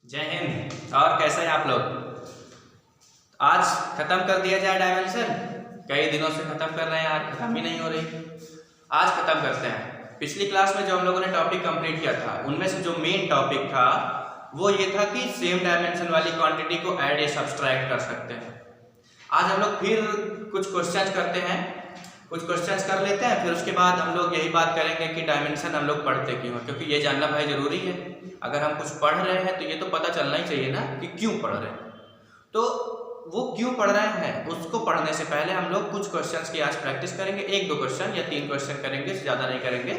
जय हिंद। और कैसे हैं आप लोग? आज खत्म कर दिया जाए डायमेंशन। कई दिनों से खत्म कर रहे हैं यार, खत्म ही नहीं हो रही। आज खत्म करते हैं। पिछली क्लास में जो हम लोगों ने टॉपिक कंप्लीट किया था उनमें से जो मेन टॉपिक था वो ये था कि सेम डायमेंशन वाली क्वांटिटी को ऐड या सब्सट्रैक्ट कर सकते हैं। आज हम लोग फिर कुछ क्वेश्चंस करते हैं, कुछ क्वेश्चंस कर लेते हैं, फिर उसके बाद हम लोग यही बात करेंगे कि डायमेंशन हम लोग पढ़ते क्यों हैं, क्योंकि ये जानना भाई जरूरी है। अगर हम कुछ पढ़ रहे हैं तो ये तो पता चलना ही चाहिए ना कि क्यों पढ़ रहे हैं। तो वो क्यों पढ़ रहे हैं उसको पढ़ने से पहले हम लोग कुछ क्वेश्चंस की आज प्रैक्टिस करेंगे। 1-2 क्वेश्चन या 3 क्वेश्चन करेंगे, ज़्यादा नहीं करेंगे।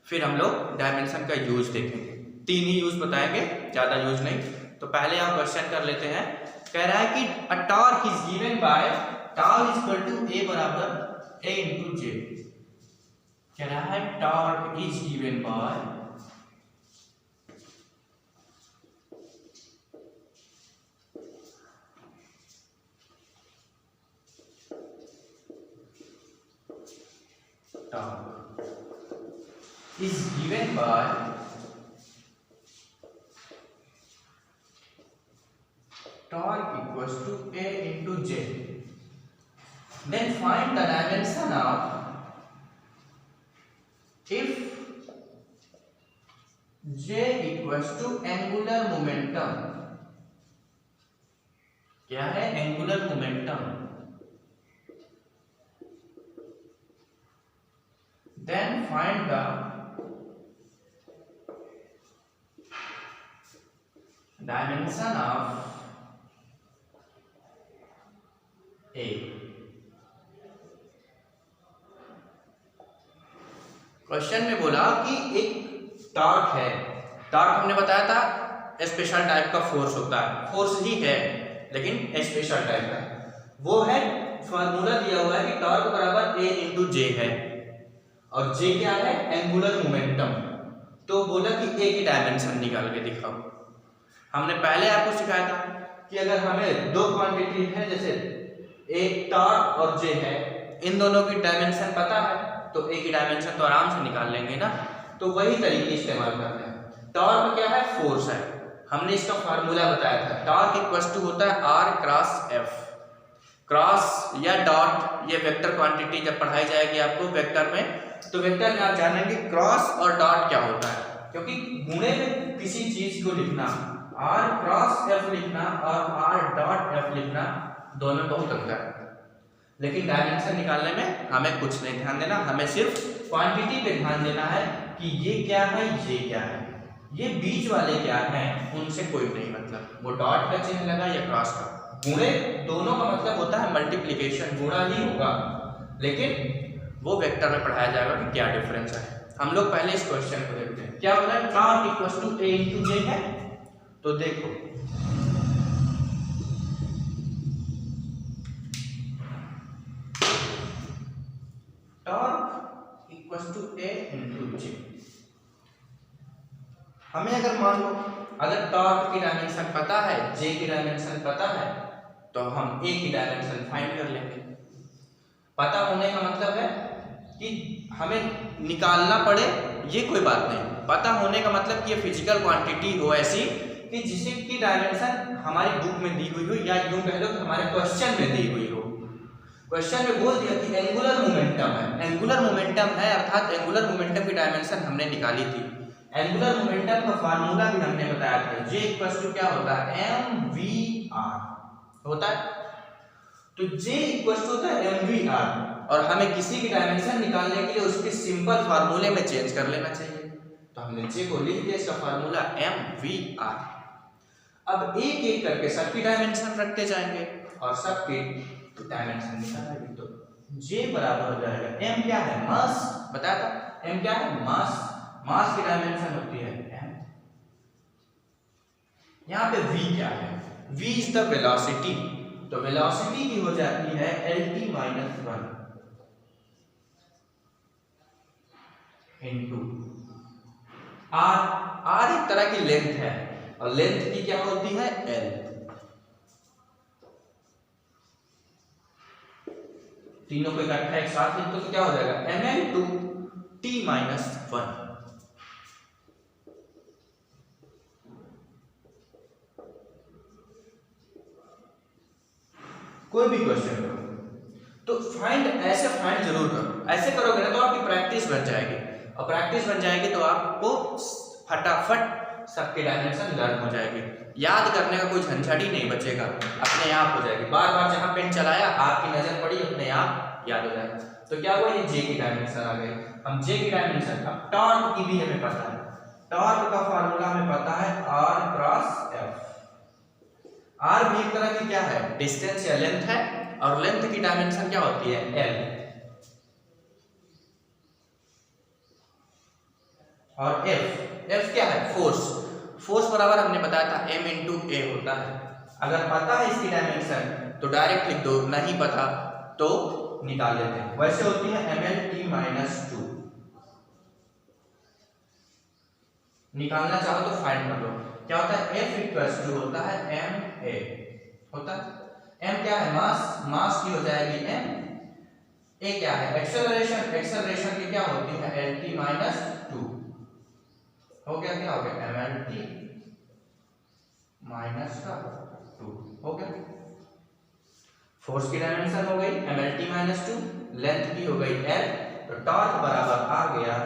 फिर हम लोग डायमेंशन का यूज देखेंगे। 3 ही यूज बताएंगे, ज़्यादा यूज नहीं। तो पहले आप क्वेश्चन कर लेते हैं। कह रहा है कि a torque is given by tau is equal to A बराबर a into j। कह रहा है torque is given by torque is given by torque equals to a into j। Then find the dimension of if j equals to angular momentum। क्या है angular momentum? Then find the dimension of A। Question में बोला कि एक torque है। Torque हमने बताया था स्पेशल टाइप का फोर्स होता है, फोर्स ही है लेकिन स्पेशल टाइप का। वो है फार्मूला दिया हुआ है कि टॉर्क बराबर a इंटू जे है और जे क्या है एंगुलर मोमेंटम। तो बोला कि a की डायमेंशन निकाल के दिखाओ। हमने पहले आपको सिखाया था कि अगर हमें दो क्वांटिटी है, जैसे एक टॉर्क और जे है, इन दोनों की डायमेंशन पता है तो ए की डायमेंशन तो आराम से निकाल लेंगे ना। तो वही तरीके इस्तेमाल करते हैं। टॉर्क क्या है? फोर्स है। हमने इसका फार्मूला बताया था। टॉर्क इक्वल्स टू होता है आर क्रॉस एफ। क्रॉस या डॉट ये वेक्टर क्वांटिटी जब पढ़ाई जाएगी आपको वेक्टर में, तो वेक्टर में आप जानेंगे क्रॉस और डॉट क्या होता है। क्योंकि गुणे में किसी चीज को लिखना, आर क्रॉस एफ लिखना और आर डॉट एफ लिखना, दोनों में बहुत अंतर है। लेकिन डायमेंशन निकालने में हमें कुछ नहीं ध्यान देना, हमें सिर्फ क्वांटिटी पे ध्यान देना है कि ये क्या है, ये क्या है, ये बीच वाले क्या हैं, उनसे कोई नहीं मतलब। वो डॉट का चिन्ह लगा या क्रॉस का, गुणे दोनों का मतलब होता है मल्टीप्लिकेशन, गुणा ही होगा। लेकिन वो वेक्टर में पढ़ाया जाएगा कि क्या डिफरेंस है। हम लोग पहले इस क्वेश्चन को देखते हैं। क्या बोला है? Torque equals to a into J है। तो देखो torque equals to a into J. हमें अगर मान लो अगर टॉर्क की डायमेंशन पता है, जे की डायमेंशन पता है, तो हम a की डायमेंशन फाइंड कर लेंगे। पता होने का मतलब है कि हमें निकालना पड़े ये कोई बात नहीं। पता होने का मतलब कि ये फिजिकल क्वांटिटी हो ऐसी कि जिसे की डायमेंशन हमारी बुक में दी हुई हो, या यूं कह लो कि हमारे क्वेश्चन में दी हुई हो। क्वेश्चन में बोल दिया कि एंगुलर मोमेंटम है। एंगुलर मोमेंटम है अर्थात एंगुलर मोमेंटम की डायमेंशन हमने निकाली थी। एंगुलर मोमेंटम का फार्मूला भी हमने बताया था। J इक्वल्स टू क्या होता है? mvr होता है। तो J इक्वल्स टू होता है mvr और हमें किसी की डायमेंशन निकालने के लिए उसके सिंपल फार्मूले में चेंज कर लेना चाहिए। तो हमने J को लिख दिया, इसका फार्मूला mvr। अब एक एक करके सबकी डायमेंशन रखते जाएंगे और सबकी डायमेंशन निकालेंगे। तो J बराबर हो जाएगा m क्या है? मास। बताया था m क्या है? मास। मास की डायमेंशन होती है m। यहाँ पे v क्या है? v is the velocity. तो वेलोसिटी की हो जाती है lt minus 1 into r। r एक तरह की लेंथ है और लेंथ की क्या होती है? l। तीनों को इकट्ठा एक साथ लिख तो क्या हो जाएगा? ml to t minus 1। कोई भी क्वेश्चन करो तो ऐसे फाइंड जरूर करो। ऐसे करोगे ना तो आपकी प्रैक्टिस बन जाएगी, और प्रैक्टिस बन जाएगी तो आपको फटाफट सबके डायमेंशन लर्न हो जाएगी। याद करने का कोई झंझट ही नहीं बचेगा, अपने आप हो जाएगी। बार बार जहां पेन चलाया आपकी नजर पड़ी, अपने आप याद हो जाएगा। तो क्या हुआ, ये जे की डायमेंशन आ गई। हम जे की डायमेंशन, अब टॉर्क की भी हमें पता है। टॉर्क का फार्मूला हमें पता है R क्रॉस F। R भी एक तरह की क्या है, डिस्टेंस या लेंथ है, और लेंथ की डायमेंशन क्या होती है, L। और F क्या है, फोर्स। फोर्स बराबर हमने बताया था M इंटू ए होता है। अगर पता है इसकी डायमेंशन तो डायरेक्ट लिख दो, नहीं पता तो निकाल लेते हैं। वैसे होती है MLT-2। निकालना चाहो तो फाइंड कर लो। क्या होता है, F इक्वल्स टू होता है MA होता है। M क्या है, मास की हो जाएगी M। A क्या है, एक्सेलरेशन की क्या होती है, LT-2। हो गया, क्या हो गया, MLT माइनस का 2 हो गया। फोर्स की डायमेंशन हो गई MLT-2, लेंथ की हो गई L, तो टॉर्क बराबर आ गया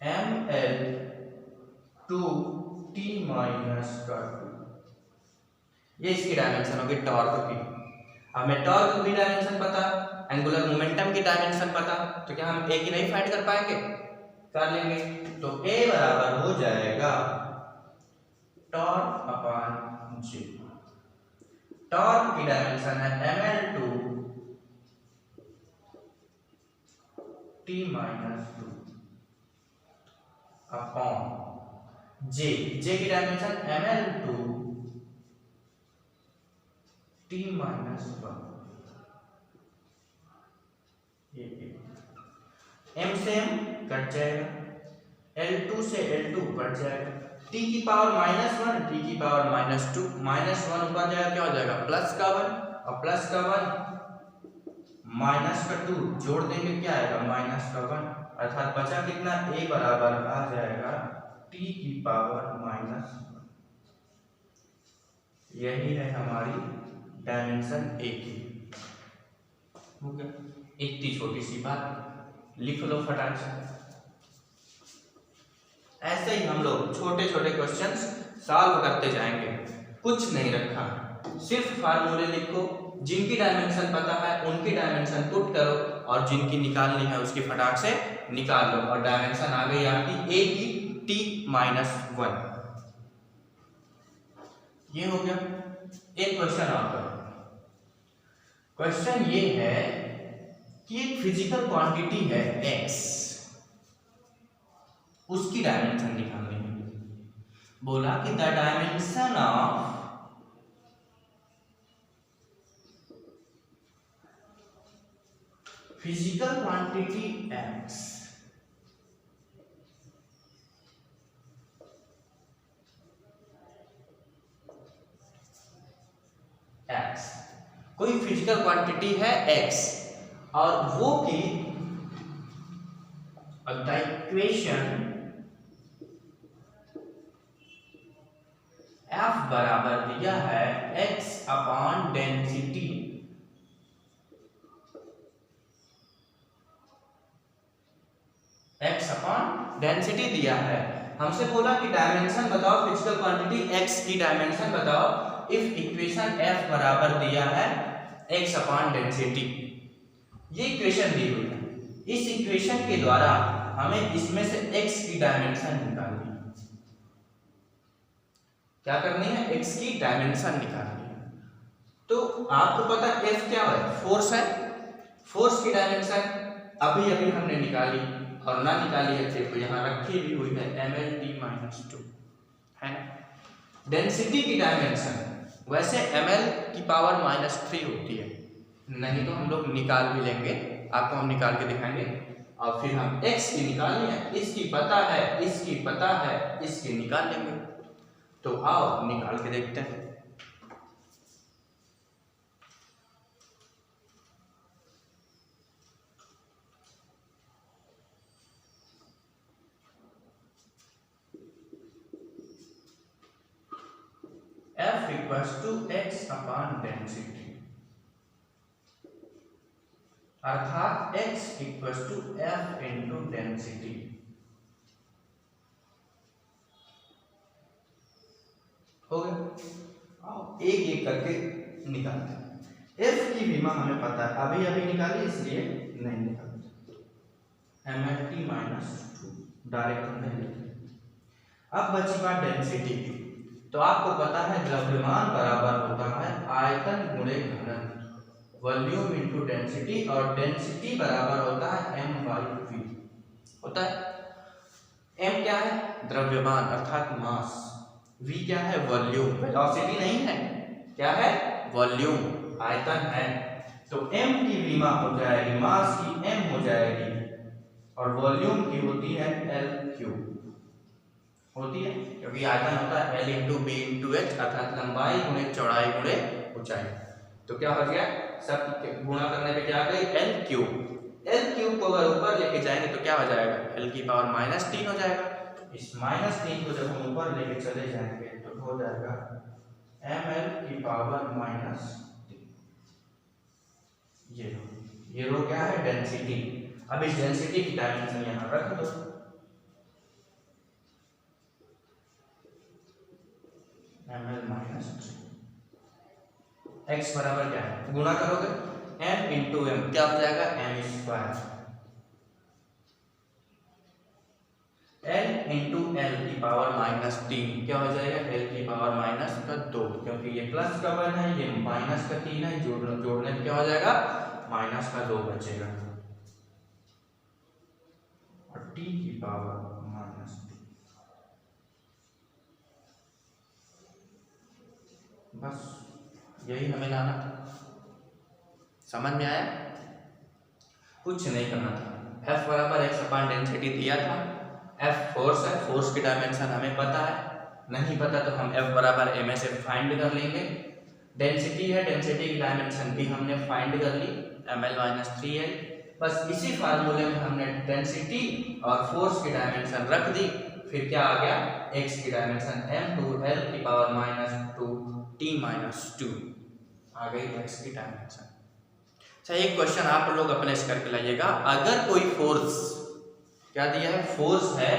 ML/T-2। ये इसकी डायमेंशन होगी टॉर्क की। हमें टॉर्क की डायमेंशन पता, एंगुलर मोमेंटम की डायमेंशन पता, तो क्या हम ए की नहीं फाइंड कर पाएंगे, कर लेंगे। तो ए बराबर हो जाएगा टॉर्क अपॉन जी। टॉर्क की डायमेंशन है ML/T-2 अपॉन जे की डायमेंशन ML/T-1। ये M से M कट जाएगा, L2 से L2 कट जाएगा, T की पावर -1, T की पावर -2, -1 ऊपर जाएगा, क्या हो जाएगा, प्लस का 1, और प्लस का 1 माइनस का 2 जोड़ देंगे, क्या आएगा, माइनस का 1, अर्थात बचा कितना, A बराबर आ जाएगा T की पावर -1। यही है हमारी डायमेंशन A की। हो गया, इतनी छोटी सी बात, लिख लो फटाक से। ऐसे ही हम लोग छोटे छोटे क्वेश्चंस सॉल्व करते जाएंगे। कुछ नहीं रखा, सिर्फ फार्मूले लिखो, जिनकी डायमेंशन पता है उनकी डायमेंशन पुट करो, और जिनकी निकालनी है उसकी फटाक से निकाल लो, और डायमेंशन आ गई आपकी A की T-1। ये हो गया। एक क्वेश्चन और करो। क्वेश्चन ये है कि एक फिजिकल क्वांटिटी है x, उसकी डायमेंशन निकालनी है। बोला कि the dimension of physical quantity x कोई फिजिकल क्वांटिटी है x, और वो की द इक्वेशन F बराबर दिया है x upon density. x upon density दिया है। हमसे बोला कि डायमेंशन बताओ फिजिकल क्वांटिटी x की डायमेंशन बताओ इफ इक्वेशन F बराबर दिया है x अपॉन डेंसिटी। ये इक्वेशन दी हुई है, इस इक्वेशन के द्वारा हमें इसमें से x की डायमेंशन निकालनी है। क्या करनी है, x की डायमेंशन निकालनी है। तो आपको पता है F क्या है, फोर्स है। फोर्स की डायमेंशन अभी अभी हमने निकाली, और ना निकाली है देखो यहाँ रखी भी हुई है ML/T-2 है ना। डेंसिटी की डायमेंशन वैसे ml की पावर -3 होती है, नहीं तो हम लोग निकाल भी लेंगे, आपको हम निकाल के दिखाएंगे। और फिर हम x की निकालनी है, इसकी पता है, इसकी पता है, इसकी निकाल लेंगे। तो आओ निकाल के देखते हैं। F equals to x upon density, अर्थात x equals to f into density. हो गया। आओ एक एक करके निकालते हैं। f की विमा हमें पता है, अभी अभी निकाली इसलिए नहीं निकालते। mlt माइनस 2 डायरेक्ट हमने लिखा। अब बची बात डेंसिटी की, तो आपको पता है द्रव्यमान बराबर होता है आयतन गुणे घनत्व, वॉल्यूम इनटू डेंसिटी, और डेंसिटी बराबर होता है m/v होता है। m क्या है? द्रव्यमान अर्थात मास, v क्या है? वॉल्यूम, वेलोसिटी नहीं है, क्या है? वॉल्यूम, आयतन है। तो m की विमा हो जाएगी, मास की m हो जाएगी, और वॉल्यूम की होती है L3 होती है, क्योंकि आयतन होता है L into B into H, अर्थात लंबाई गुणे चौड़ाई गुणे ऊंचाई। तो क्या हो गया? सब गुणा करने पे क्या आ गई? L3 को अगर ऊपर लेके जाएंगे तो क्या हो जाएगा? L की पावर -3 हो जाएगा। इस -3 को जब हम ऊपर लेके चले जाएंगे तो हो जाएगा ml की पावर -3। ये रो क्या है? डेंसिटी। अब इस डेंसिटी की डायमेंशन यहाँ रख दो, ml-3। x बराबर क्या है? गुणा करोगे m इंटू m, क्या हो जाएगा? m²। l इंटू l की पावर -3 क्या हो जाएगा? l की पावर -2, क्योंकि ये प्लस का 1 है, ये माइनस का 3 है, जोड़ने पे क्या हो जाएगा? -2 बचेगा, और t की पावर -3। बस यही हमें लाना था। समझ में आया? कुछ नहीं करना था। F बराबर x अपॉन डेंसिटी दिया था, F फोर्स है, फोर्स की डायमेंशन हमें पता है, नहीं पता तो हम F बराबर ma से फाइंड कर लेंगे। डेंसिटी है, डेंसिटी की डायमेंशन भी हमने फाइंड कर ली, ml-3l। बस इसी फार्मूले में हमने डेंसिटी और फोर्स की डायमेंशन रख दी, फिर क्या आ गया? x की डायमेंशन m2l की पावर -2 t-2 आ गई x की डायमेंशन। अच्छा, एक क्वेश्चन आप लोग अपने से करके लाइएगा। अगर कोई फोर्स, क्या दिया है? फोर्स है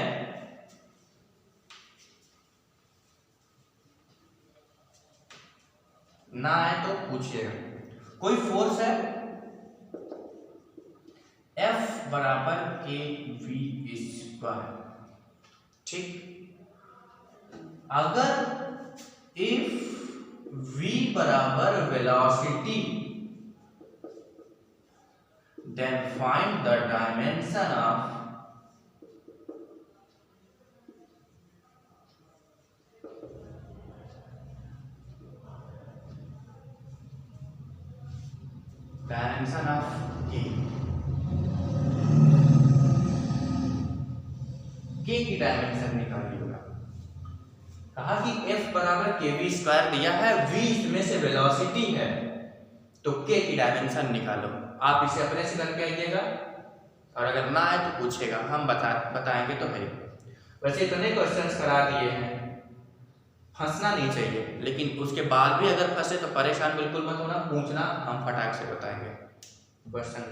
ना आए तो पूछिएगा। कोई फोर्स है F बराबर kv², ठीक। अगर इफ v बराबर velocity, then find the dimension of k की डायमेंशन निकालिएगा। कहा कि f बराबर kv² दिया है, v इसमें से वेलोसिटी है, तो k की डायमेंशन निकालो। आप इसे अपने से करके आइएगा, और अगर ना आए तो पूछेगा, हम बताएंगे तो है। वैसे इतने क्वेश्चंस करा दिए हैं, फंसना नहीं चाहिए, लेकिन उसके बाद भी अगर फंसे तो परेशान बिल्कुल मत होना, पूछना, हम फटाक से बताएंगे। क्वेश्चन